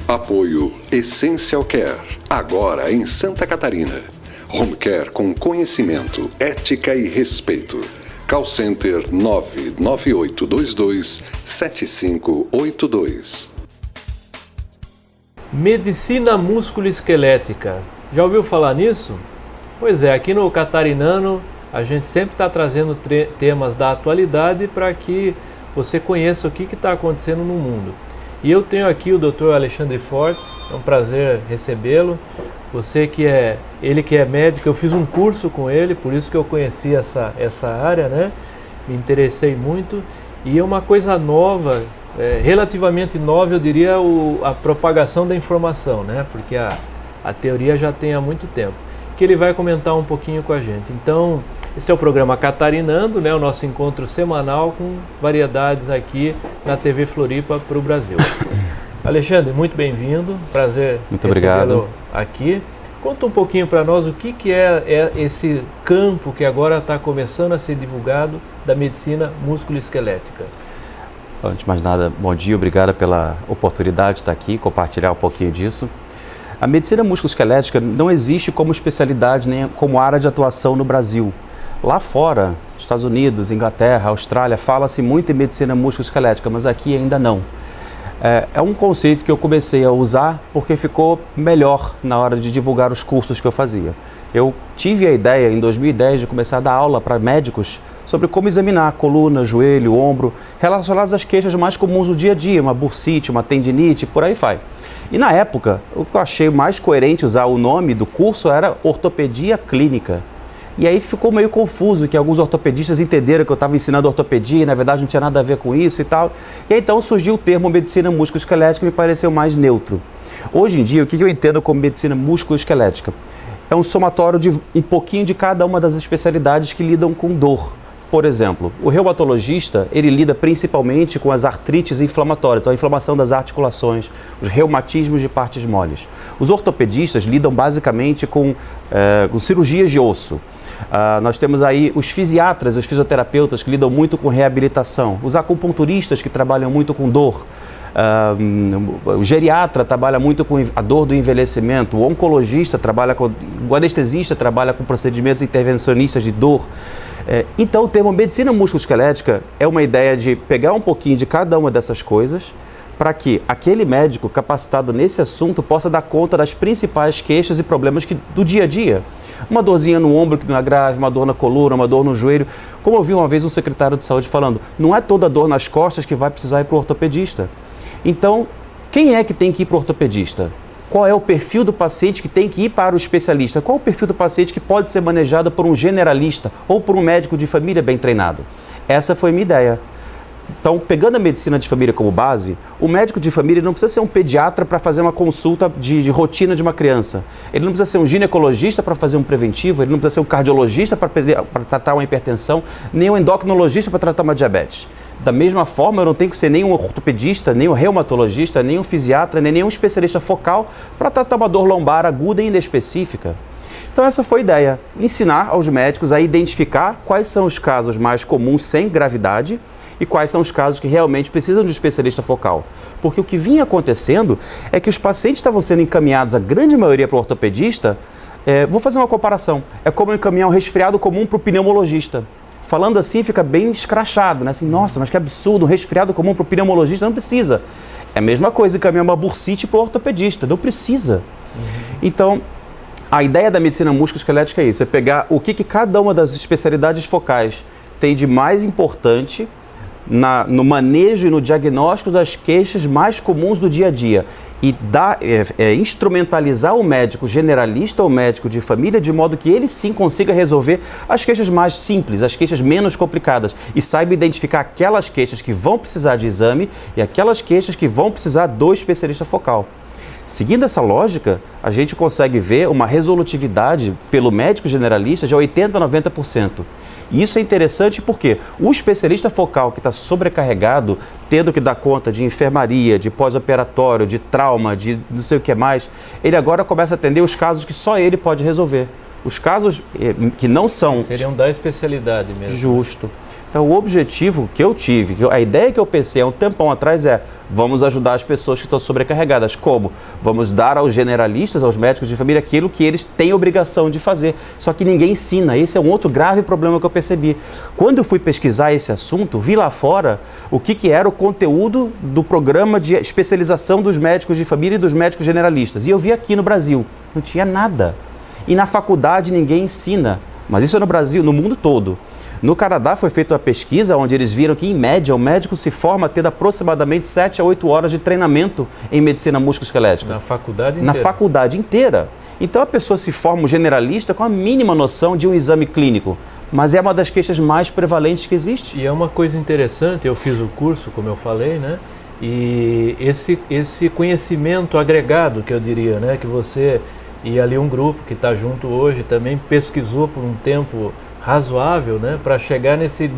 Apoio Essential Care, agora em Santa Catarina. Home Care com conhecimento, ética e respeito. Call Center 99822-7582. Medicina musculoesquelética. Já ouviu falar nisso? Pois é, aqui no Catarinano a gente sempre está trazendo temas da atualidade para que você conheça o que está acontecendo no mundo. E eu tenho aqui o Dr. Alexandre Fortes, é um prazer recebê-lo. Ele que é médico, eu fiz um curso com ele, por isso que eu conheci essa área, né? Me interessei muito. E é uma coisa nova, relativamente nova, eu diria, a propagação da informação, né? Porque a teoria já tem há muito tempo. Que ele vai comentar um pouquinho com a gente. Então, este é o programa Catarinando, né? O nosso encontro semanal com variedades aqui na TV Floripa para o Brasil. Alexandre, muito bem-vindo, prazer recebê-lo aqui. Conta um pouquinho para nós o que é esse campo que agora está começando a ser divulgado da medicina musculoesquelética. Antes de mais nada, bom dia, obrigado pela oportunidade de estar aqui, compartilhar um pouquinho disso. A medicina musculoesquelética não existe como especialidade nem como área de atuação no Brasil. Lá fora, Estados Unidos, Inglaterra, Austrália, fala-se muito em medicina musculoesquelética, mas aqui ainda não. É um conceito que eu comecei a usar porque ficou melhor na hora de divulgar os cursos que eu fazia. Eu tive a ideia, em 2010, de começar a dar aula para médicos sobre como examinar coluna, joelho, ombro, relacionados às queixas mais comuns do dia a dia, uma bursite, uma tendinite, por aí vai. E na época, o que eu achei mais coerente usar o nome do curso era ortopedia clínica. E aí ficou meio confuso, que alguns ortopedistas entenderam que eu estava ensinando ortopedia e na verdade não tinha nada a ver com isso e tal. E aí então surgiu o termo medicina musculoesquelética que me pareceu mais neutro. Hoje em dia, o que eu entendo como medicina musculoesquelética? É um somatório de um pouquinho de cada uma das especialidades que lidam com dor. Por exemplo, o reumatologista, ele lida principalmente com as artrites inflamatórias, a inflamação das articulações, os reumatismos de partes moles. Os ortopedistas lidam basicamente com cirurgias de osso. Nós temos aí os fisiatras, os fisioterapeutas que lidam muito com reabilitação, os acupunturistas que trabalham muito com dor, o geriatra trabalha muito com a dor do envelhecimento, o oncologista trabalha com, o anestesista trabalha com procedimentos intervencionistas de dor. Então o termo medicina musculoesquelética é uma ideia de pegar um pouquinho de cada uma dessas coisas para que aquele médico capacitado nesse assunto possa dar conta das principais queixas e problemas do dia a dia. Uma dorzinha no ombro que não é grave, uma dor na coluna, uma dor no joelho. Como eu vi uma vez um secretário de saúde falando, não é toda dor nas costas que vai precisar ir para o ortopedista. Então, quem é que tem que ir para o ortopedista? Qual é o perfil do paciente que tem que ir para o especialista? Qual é o perfil do paciente que pode ser manejado por um generalista ou por um médico de família bem treinado? Essa foi a minha ideia. Então, pegando a medicina de família como base, o médico de família não precisa ser um pediatra para fazer uma consulta de rotina de uma criança. Ele não precisa ser um ginecologista para fazer um preventivo, ele não precisa ser um cardiologista para tratar uma hipertensão, nem um endocrinologista para tratar uma diabetes. Da mesma forma, eu não tenho que ser nem um ortopedista, nem um reumatologista, nem um fisiatra, nem nenhum especialista focal para tratar uma dor lombar aguda e inespecífica. Então essa foi a ideia, ensinar aos médicos a identificar quais são os casos mais comuns sem gravidade e quais são os casos que realmente precisam de um especialista focal. Porque o que vinha acontecendo é que os pacientes estavam sendo encaminhados, a grande maioria, para o ortopedista. Vou fazer uma comparação, é como encaminhar um resfriado comum para o pneumologista. Falando assim fica bem escrachado, né? Assim, nossa, mas que absurdo, um resfriado comum para o pneumologista, não precisa. É a mesma coisa encaminhar uma bursite para o ortopedista, não precisa. Então, a ideia da medicina musculoesquelética é isso, é pegar o que cada uma das especialidades focais tem de mais importante no manejo e no diagnóstico das queixas mais comuns do dia a dia e instrumentalizar o médico generalista ou médico de família de modo que ele sim consiga resolver as queixas mais simples, as queixas menos complicadas e saiba identificar aquelas queixas que vão precisar de exame e aquelas queixas que vão precisar do especialista focal. Seguindo essa lógica, a gente consegue ver uma resolutividade pelo médico generalista de 80% a 90%. E isso é interessante porque o especialista focal que está sobrecarregado, tendo que dar conta de enfermaria, de pós-operatório, de trauma, de não sei o que mais, ele agora começa a atender os casos que só ele pode resolver. Os casos que não são... Seriam da especialidade mesmo. Justo. Então, o objetivo que eu tive, a ideia que eu pensei há um tempão atrás vamos ajudar as pessoas que estão sobrecarregadas. Como? Vamos dar aos generalistas, aos médicos de família, aquilo que eles têm obrigação de fazer. Só que ninguém ensina. Esse é um outro grave problema que eu percebi. Quando eu fui pesquisar esse assunto, vi lá fora o que era o conteúdo do programa de especialização dos médicos de família e dos médicos generalistas. E eu vi aqui no Brasil, não tinha nada. E na faculdade ninguém ensina. Mas isso é no Brasil, no mundo todo. No Canadá foi feita uma pesquisa onde eles viram que, em média, o médico se forma tendo aproximadamente 7 a 8 horas de treinamento em medicina musculoesquelética. Na faculdade inteira? Na faculdade inteira. Então a pessoa se forma um generalista com a mínima noção de um exame clínico. Mas é uma das queixas mais prevalentes que existe. E é uma coisa interessante, eu fiz o curso, como eu falei, né? E esse conhecimento agregado, que eu diria, né? Que você e ali um grupo que está junto hoje também pesquisou por um tempo razoável, né, para chegar nesse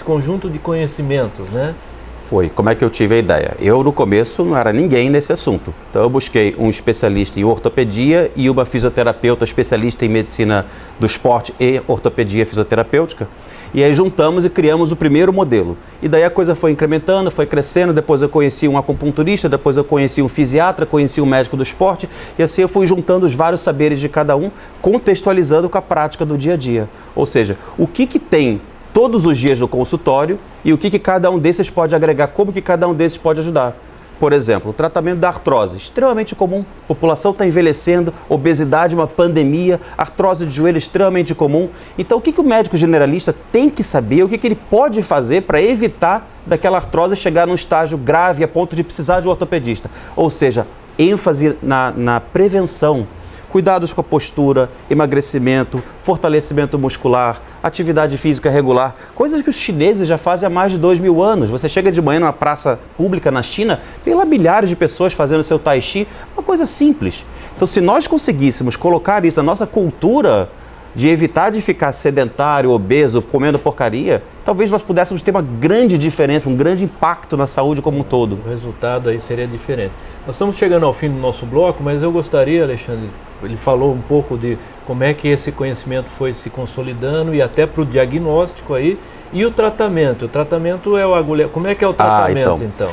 conjunto de conhecimentos, né? Foi. Como é que eu tive a ideia? Eu, no começo, não era ninguém nesse assunto. Então, eu busquei um especialista em ortopedia e uma fisioterapeuta especialista em medicina do esporte e ortopedia fisioterapêutica. E aí juntamos e criamos o primeiro modelo. E daí a coisa foi incrementando, foi crescendo, depois eu conheci um acupunturista, depois eu conheci um fisiatra, conheci um médico do esporte, e assim eu fui juntando os vários saberes de cada um, contextualizando com a prática do dia a dia. Ou seja, o que tem todos os dias no consultório e o que cada um desses pode agregar, como que cada um desses pode ajudar. Por exemplo, o tratamento da artrose, extremamente comum, a população está envelhecendo, obesidade, uma pandemia, artrose de joelho extremamente comum. Então, o que o médico generalista tem que saber, o que ele pode fazer para evitar daquela artrose chegar num estágio grave a ponto de precisar de um ortopedista? Ou seja, ênfase na prevenção. Cuidados com a postura, emagrecimento, fortalecimento muscular, atividade física regular, coisas que os chineses já fazem há mais de 2.000 anos. Você chega de manhã numa praça pública na China, tem lá milhares de pessoas fazendo seu tai chi, uma coisa simples. Então, se nós conseguíssemos colocar isso na nossa cultura de evitar de ficar sedentário, obeso, comendo porcaria, talvez nós pudéssemos ter uma grande diferença, um grande impacto na saúde como um todo. O resultado aí seria diferente. Nós estamos chegando ao fim do nosso bloco, mas eu gostaria, Alexandre, ele falou um pouco de como é que esse conhecimento foi se consolidando e até para o diagnóstico aí, e o tratamento. O tratamento é o agulha. Como é que é o tratamento, então?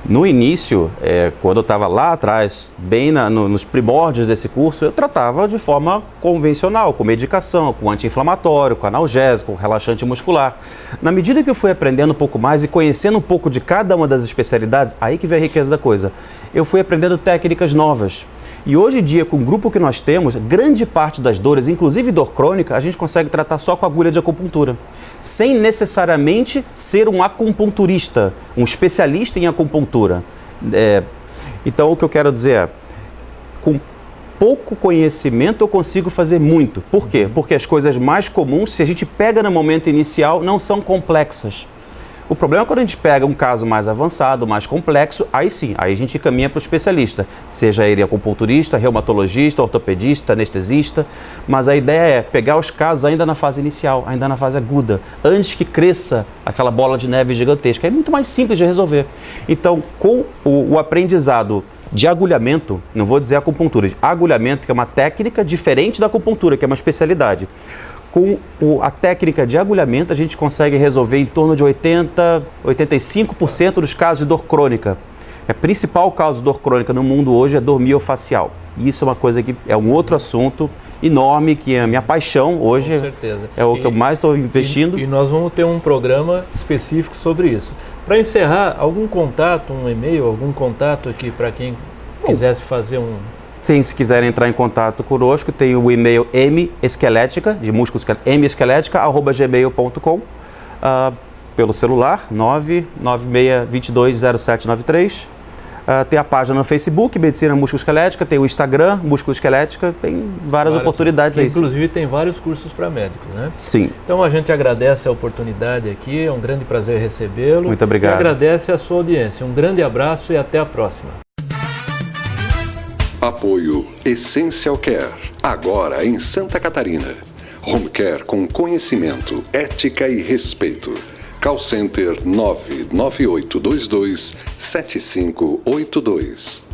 No início, quando eu estava lá atrás, bem nos primórdios desse curso, eu tratava de forma convencional, com medicação, com anti-inflamatório, com analgésico, com relaxante muscular. Na medida que eu fui aprendendo um pouco mais e conhecendo um pouco de cada uma das especialidades, aí que vem a riqueza da coisa, eu fui aprendendo técnicas novas. E hoje em dia, com o grupo que nós temos, grande parte das dores, inclusive dor crônica, a gente consegue tratar só com agulha de acupuntura, sem necessariamente ser um acupunturista, um especialista em acupuntura. Então, o que eu quero dizer é, com pouco conhecimento eu consigo fazer muito. Por quê? Porque as coisas mais comuns, se a gente pega no momento inicial, não são complexas. O problema é quando a gente pega um caso mais avançado, mais complexo, aí sim, aí a gente caminha para o especialista, seja ele acupunturista, reumatologista, ortopedista, anestesista, mas a ideia é pegar os casos ainda na fase inicial, ainda na fase aguda, antes que cresça aquela bola de neve gigantesca. É muito mais simples de resolver. Então, com o aprendizado de agulhamento, não vou dizer acupuntura, de agulhamento, que é uma técnica diferente da acupuntura, que é uma especialidade. Com a técnica de agulhamento, a gente consegue resolver em torno de 85% dos casos de dor crônica. A principal causa de dor crônica no mundo hoje é dor miofacial. E isso é uma coisa que é um outro assunto enorme, que é a minha paixão hoje. Com certeza. É o que eu mais estou investindo. E nós vamos ter um programa específico sobre isso. Para encerrar, algum contato, um e-mail, algum contato aqui para quem quisesse fazer um... Sim, se quiserem entrar em contato conosco, tem o e-mail mesquelética, de músculo mesquelética@gmail.com, pelo celular, 996220793. Tem a página no Facebook, Medicina Musculoesquelética, tem o Instagram, Musculoesquelética, tem várias oportunidades aí. Inclusive tem vários cursos para médicos, né? Sim. Então a gente agradece a oportunidade aqui, é um grande prazer recebê-lo. Muito obrigado. E agradece a sua audiência. Um grande abraço e até a próxima. Apoio Essential Care, agora em Santa Catarina. Home Care com conhecimento, ética e respeito. Call Center 99822 7582.